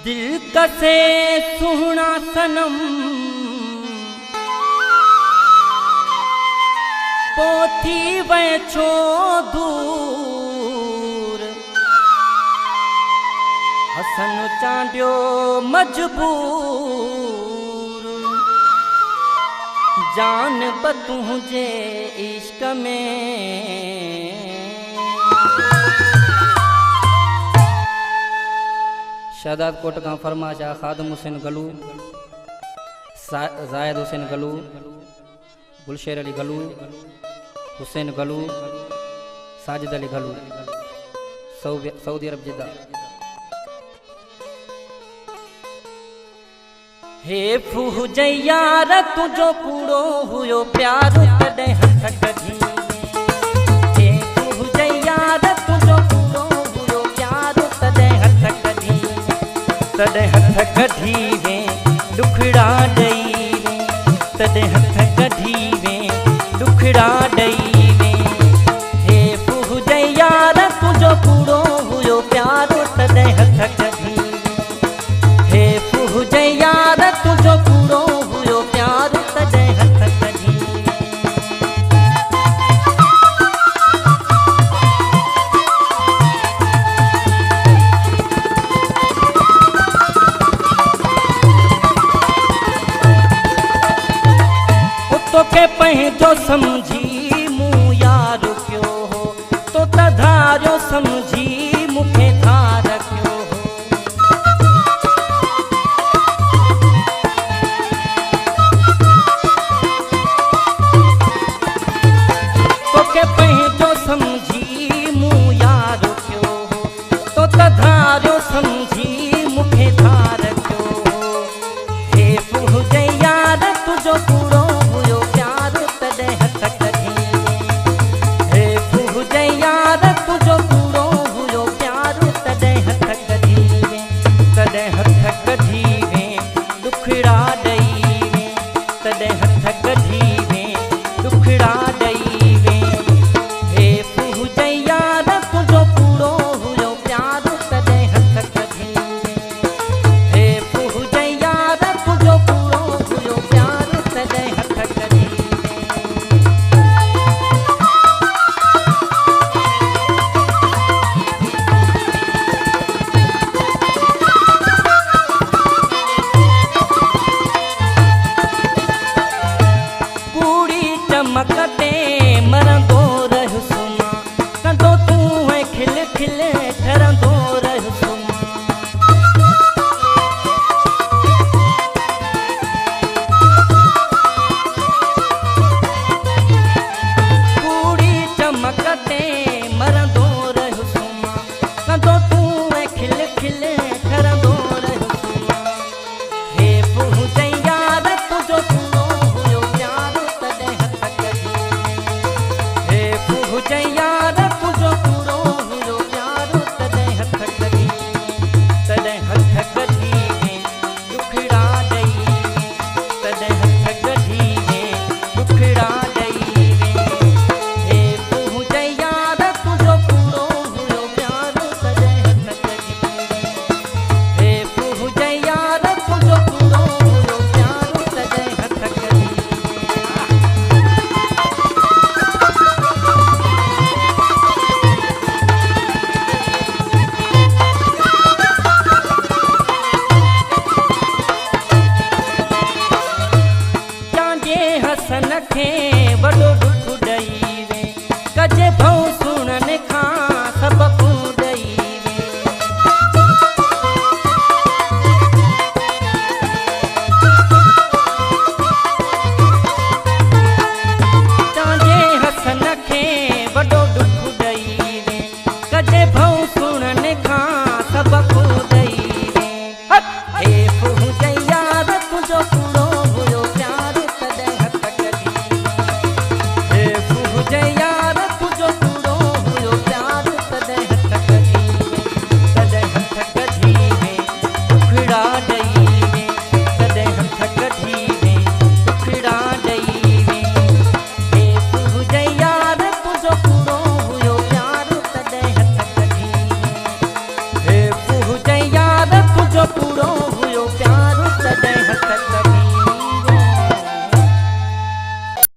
दिल कसे सुहना सनम पोथी वै छो दूर हसन चांडियो मजबूर जान बतूं जे इश्क में शादात कोट का फरमाशा खादम हुसैन गलू जायद हुसैन गलू गुलशेर अली गलू हुसैन गलू साजिद अली गलू सऊदी अरब जिद्दा। हे फूजे यार तुझो पूरो हुयो प्यार कदे हथ कढी हे फूजे यार तुझो पूरो हुयो प्यार कदे हथ कढी तदे हथ कढी वे दुखड़ा दई वे तदे हथ कढी वे दुखड़ा दई वे हे फूजे यार तुझो पूरो हुयो प्यार तदे हथ कढी हे फूजे यार तुझो पूरो हुयो प्यार तदे हथ कढी तोखे पंहिंजो समझी मूं यार क्यों हो तो तधारियो समझी मूंखे धार